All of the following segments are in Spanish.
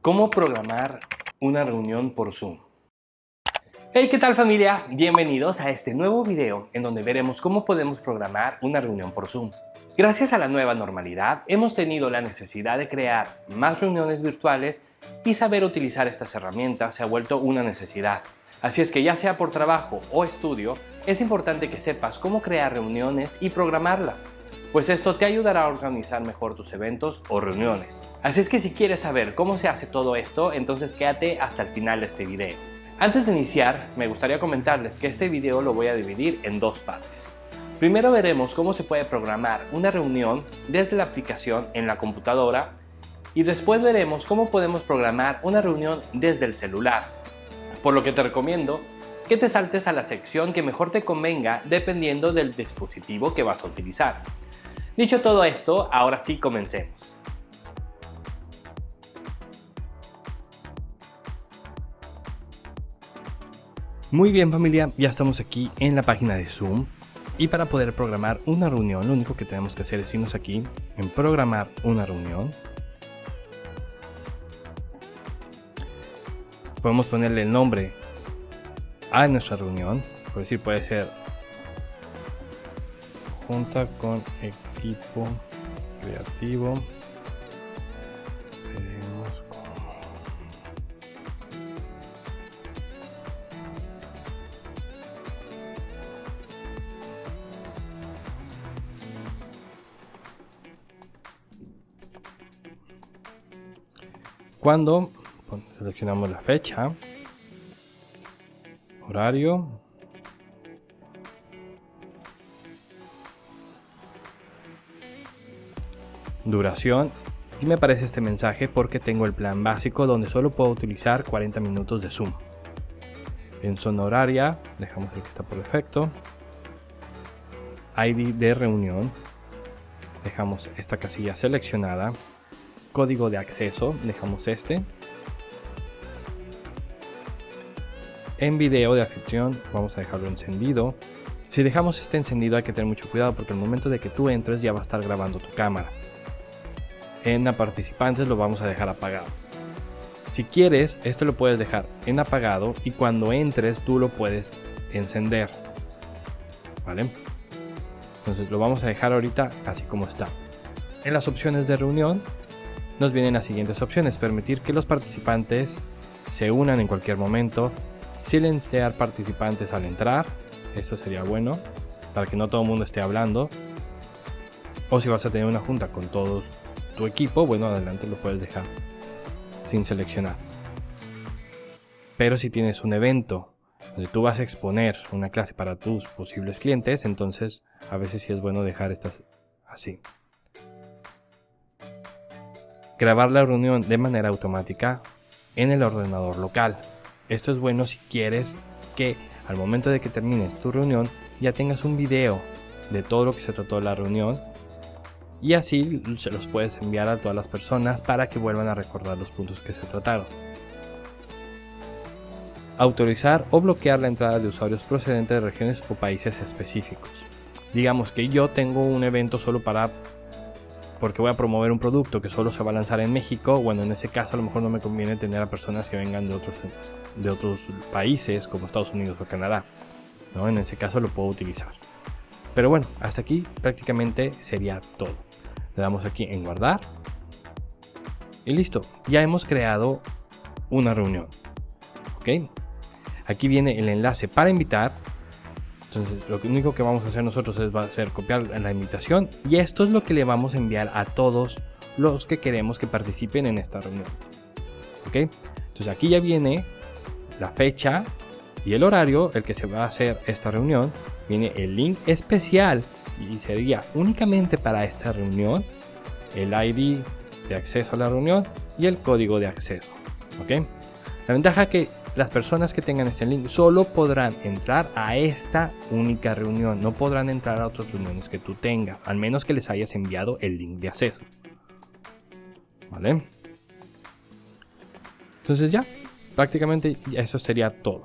¿Cómo programar una reunión por Zoom? Hey, ¿qué tal familia? Bienvenidos a este nuevo video en donde veremos cómo podemos programar una reunión por Zoom. Gracias a la nueva normalidad hemos tenido la necesidad de crear más reuniones virtuales y saber utilizar estas herramientas se ha vuelto una necesidad. Así es que ya sea por trabajo o estudio, es importante que sepas cómo crear reuniones y programarlas, pues esto te ayudará a organizar mejor tus eventos o reuniones. Así es que si quieres saber cómo se hace todo esto, entonces quédate hasta el final de este video. Antes de iniciar, me gustaría comentarles que este video lo voy a dividir en dos partes. Primero veremos cómo se puede programar una reunión desde la aplicación en la computadora y después veremos cómo podemos programar una reunión desde el celular. Por lo que te recomiendo que te saltes a la sección que mejor te convenga dependiendo del dispositivo que vas a utilizar. Dicho todo esto, ahora sí comencemos. Muy bien familia, ya estamos aquí en la página de Zoom y para poder programar una reunión lo único que tenemos que hacer es irnos aquí en programar una reunión. Podemos ponerle el nombre a nuestra reunión, por decir puede ser junta con equipo creativo. Cuando seleccionamos la fecha, horario, duración, y me aparece este mensaje porque tengo el plan básico donde solo puedo utilizar 40 minutos de Zoom. En zona horaria, dejamos el que está por defecto, ID de reunión, dejamos esta casilla seleccionada. Código de acceso, dejamos este. En video de anfitrión vamos a dejarlo encendido. Si dejamos este encendido hay que tener mucho cuidado porque al momento de que tú entres ya va a estar grabando tu cámara. En a participantes lo vamos a dejar apagado. Si quieres, esto lo puedes dejar en apagado y cuando entres tú lo puedes encender. ¿Vale? Entonces lo vamos a dejar ahorita así como está. En las opciones de reunión nos vienen las siguientes opciones: permitir que los participantes se unan en cualquier momento, silenciar participantes al entrar, esto sería bueno para que no todo el mundo esté hablando, o si vas a tener una junta con todo tu equipo, bueno, adelante lo puedes dejar sin seleccionar. Pero si tienes un evento donde tú vas a exponer una clase para tus posibles clientes, entonces a veces sí es bueno dejar estas así. Grabar la reunión de manera automática en el ordenador local. Esto es bueno si quieres que al momento de que termines tu reunión ya tengas un video de todo lo que se trató de la reunión y así se los puedes enviar a todas las personas para que vuelvan a recordar los puntos que se trataron. Autorizar o bloquear la entrada de usuarios procedentes de regiones o países específicos. Digamos que yo tengo un evento solo porque voy a promover un producto que solo se va a lanzar en México. Bueno, en ese caso a lo mejor no me conviene tener a personas que vengan de otros países como Estados Unidos o Canadá, ¿no? En ese caso lo puedo utilizar. Pero bueno, hasta aquí prácticamente sería todo. Le damos aquí en guardar y listo, ya hemos creado una reunión. ¿Ok? Aquí viene el enlace para invitar. Entonces lo único que vamos a hacer nosotros va a ser copiar la invitación y esto es lo que le vamos a enviar a todos los que queremos que participen en esta reunión. ¿Ok? Entonces aquí ya viene la fecha y el horario, el que se va a hacer esta reunión. Viene el link especial y sería únicamente para esta reunión, el ID de acceso a la reunión y el código de acceso. ¿Ok? La ventaja que las personas que tengan este link solo podrán entrar a esta única reunión, no podrán entrar a otras reuniones que tú tengas, al menos que les hayas enviado el link de acceso. ¿Vale? Entonces ya, prácticamente eso sería todo.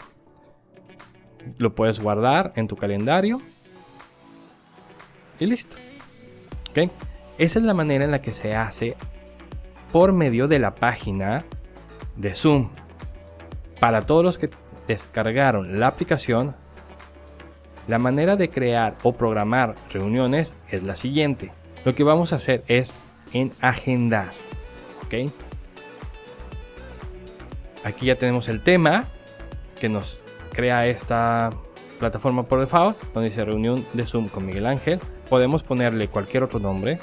Lo puedes guardar en tu calendario y listo. ¿Ok? Esa es la manera en la que se hace por medio de la página de Zoom. Para todos los que descargaron la aplicación, la manera de crear o programar reuniones es la siguiente. Lo que vamos a hacer es en agendar, ¿ok? Aquí ya tenemos el tema que nos crea esta plataforma por default, donde dice reunión de Zoom con Miguel Ángel. Podemos ponerle cualquier otro nombre.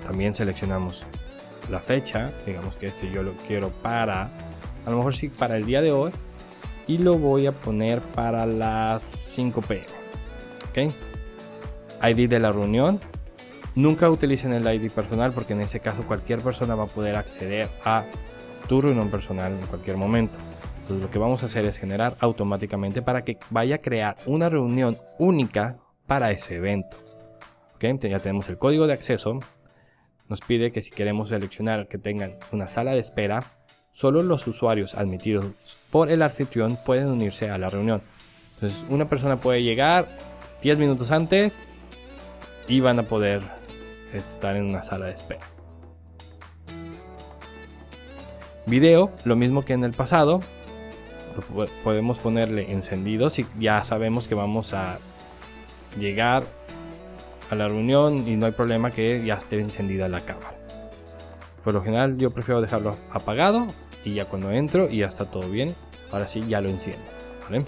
También seleccionamos la fecha, digamos que este yo lo quiero para, a lo mejor sí, para el día de hoy, y lo voy a poner para las 5 p.m. ¿Ok? ID de la reunión. Nunca utilicen el ID personal porque en ese caso cualquier persona va a poder acceder a tu reunión personal en cualquier momento. Entonces lo que vamos a hacer es generar automáticamente para que vaya a crear una reunión única para ese evento. ¿Ok? Ya tenemos el código de acceso. Nos pide que si queremos seleccionar que tengan una sala de espera, solo los usuarios admitidos por el anfitrión pueden unirse a la reunión. Entonces una persona puede llegar 10 minutos antes y van a poder estar en una sala de espera. Video, lo mismo que en el pasado, podemos ponerle encendido si ya sabemos que vamos a llegar a la reunión y no hay problema que ya esté encendida la cámara. Por lo general yo prefiero dejarlo apagado y ya cuando entro y ya está todo bien, ahora sí ya lo enciendo, ¿vale?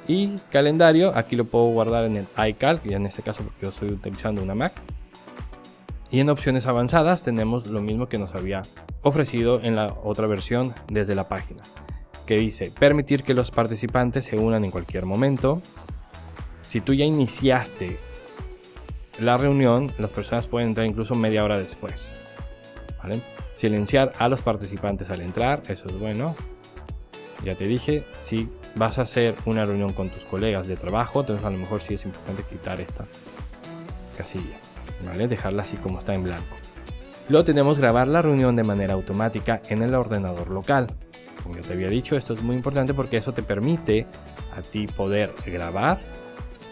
Y calendario, aquí lo puedo guardar en el iCal, y en este caso porque yo estoy utilizando una Mac. Y en opciones avanzadas tenemos lo mismo que nos había ofrecido en la otra versión desde la página, que dice permitir que los participantes se unan en cualquier momento. Si tú ya iniciaste la reunión, las personas pueden entrar incluso media hora después, ¿vale? Silenciar a los participantes al entrar, eso es bueno. Ya te dije, si vas a hacer una reunión con tus colegas de trabajo, entonces a lo mejor sí es importante quitar esta casilla, ¿vale? Dejarla así como está en blanco. Luego tenemos grabar la reunión de manera automática en el ordenador local. Como yo te había dicho, esto es muy importante porque eso te permite a ti poder grabar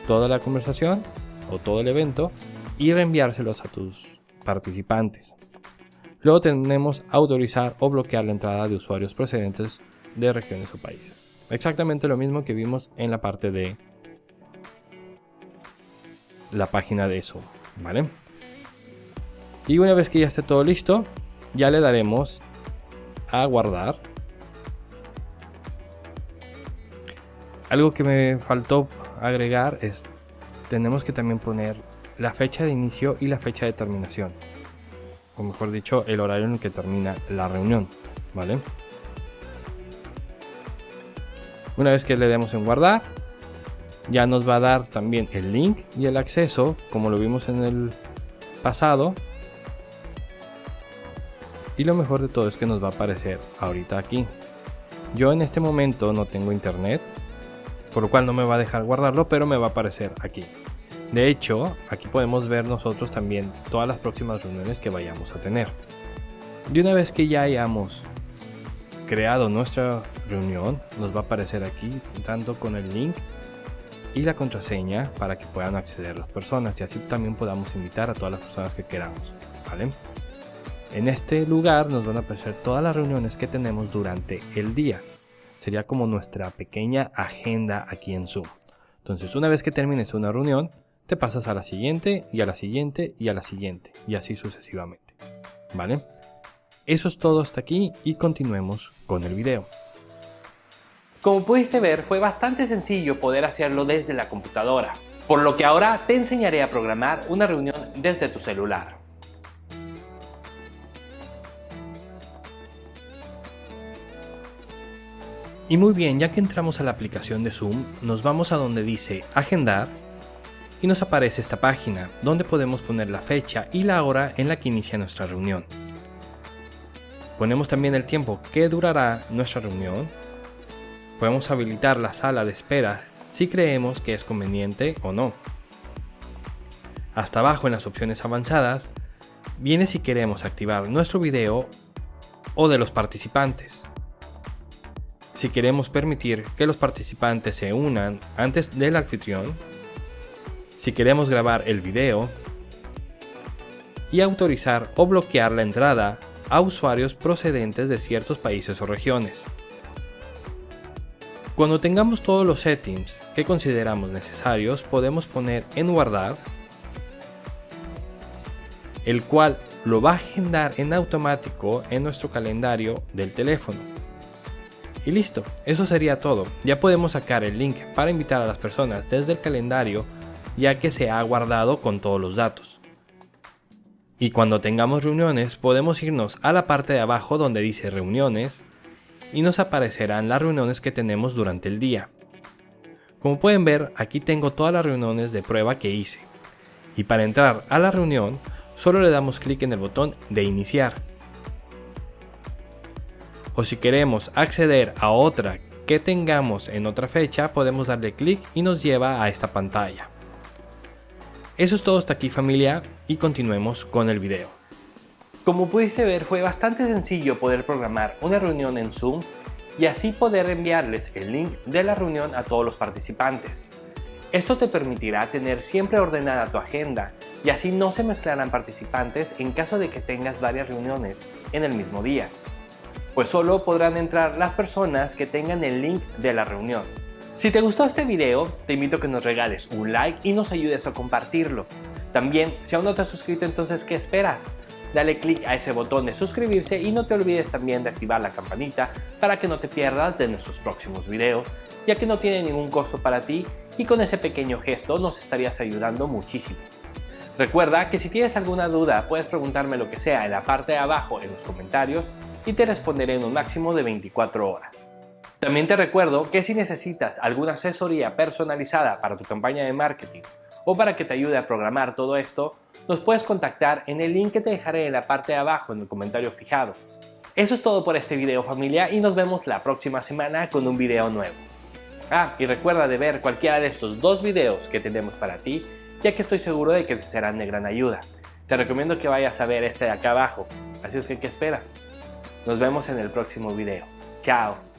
toda la conversación o todo el evento y reenviárselos a tus participantes. Luego tenemos autorizar o bloquear la entrada de usuarios procedentes de regiones o países. Exactamente lo mismo que vimos en la parte de la página de Zoom, ¿vale? Y una vez que ya esté todo listo, ya le daremos a guardar. Algo que me faltó agregar es tenemos que también poner la fecha de inicio y la fecha de terminación, o mejor dicho, el horario en el que termina la reunión, ¿vale? Una vez que le demos en guardar, ya nos va a dar también el link y el acceso, como lo vimos en el pasado. Y lo mejor de todo es que nos va a aparecer ahorita aquí. Yo en este momento no tengo internet, por lo cual no me va a dejar guardarlo, pero me va a aparecer aquí. De hecho, aquí podemos ver nosotros también todas las próximas reuniones que vayamos a tener. Y una vez que ya hayamos creado nuestra reunión, nos va a aparecer aquí tanto con el link y la contraseña para que puedan acceder las personas y así también podamos invitar a todas las personas que queramos, ¿vale? En este lugar nos van a aparecer todas las reuniones que tenemos durante el día. Sería como nuestra pequeña agenda aquí en Zoom. Entonces, una vez que termines una reunión, te pasas a la siguiente y a la siguiente y a la siguiente y así sucesivamente, ¿vale? Eso es todo hasta aquí y continuemos con el video. Como pudiste ver, fue bastante sencillo poder hacerlo desde la computadora, por lo que ahora te enseñaré a programar una reunión desde tu celular. Y muy bien, ya que entramos a la aplicación de Zoom, nos vamos a donde dice Agendar y nos aparece esta página donde podemos poner la fecha y la hora en la que inicia nuestra reunión. Ponemos también el tiempo que durará nuestra reunión. Podemos habilitar la sala de espera si creemos que es conveniente o no. Hasta abajo en las opciones avanzadas viene si queremos activar nuestro video o de los participantes. si queremos permitir que los participantes se unan antes del anfitrión, si queremos grabar el video y autorizar o bloquear la entrada a usuarios procedentes de ciertos países o regiones. Cuando tengamos todos los settings que consideramos necesarios, podemos poner en guardar, el cual lo va a agendar en automático en nuestro calendario del teléfono. Y listo, eso sería todo. Ya podemos sacar el link para invitar a las personas desde el calendario, ya que se ha guardado con todos los datos. Y cuando tengamos reuniones, podemos irnos a la parte de abajo donde dice reuniones y nos aparecerán las reuniones que tenemos durante el día. Como pueden ver, aquí tengo todas las reuniones de prueba que hice. Y para entrar a la reunión, solo le damos clic en el botón de iniciar. O si queremos acceder a otra que tengamos en otra fecha, podemos darle clic y nos lleva a esta pantalla. Eso es todo hasta aquí, familia, y continuemos con el video. Como pudiste ver, fue bastante sencillo poder programar una reunión en Zoom y así poder enviarles el link de la reunión a todos los participantes. Esto te permitirá tener siempre ordenada tu agenda y así no se mezclarán participantes en caso de que tengas varias reuniones en el mismo día, pues solo podrán entrar las personas que tengan el link de la reunión. Si te gustó este video, te invito a que nos regales un like y nos ayudes a compartirlo. También, si aún no te has suscrito, entonces ¿qué esperas? Dale click a ese botón de suscribirse y no te olvides también de activar la campanita para que no te pierdas de nuestros próximos videos, ya que no tiene ningún costo para ti y con ese pequeño gesto nos estarías ayudando muchísimo. Recuerda que si tienes alguna duda puedes preguntarme lo que sea en la parte de abajo en los comentarios y te responderé en un máximo de 24 horas. También te recuerdo que si necesitas alguna asesoría personalizada para tu campaña de marketing o para que te ayude a programar todo esto, nos puedes contactar en el link que te dejaré en la parte de abajo en el comentario fijado. Eso es todo por este video, familia, y nos vemos la próxima semana con un video nuevo. Y recuerda de ver cualquiera de estos dos videos que tenemos para ti, ya que estoy seguro de que te serán de gran ayuda. Te recomiendo que vayas a ver este de acá abajo, así es que ¿qué esperas? Nos vemos en el próximo video. Chao.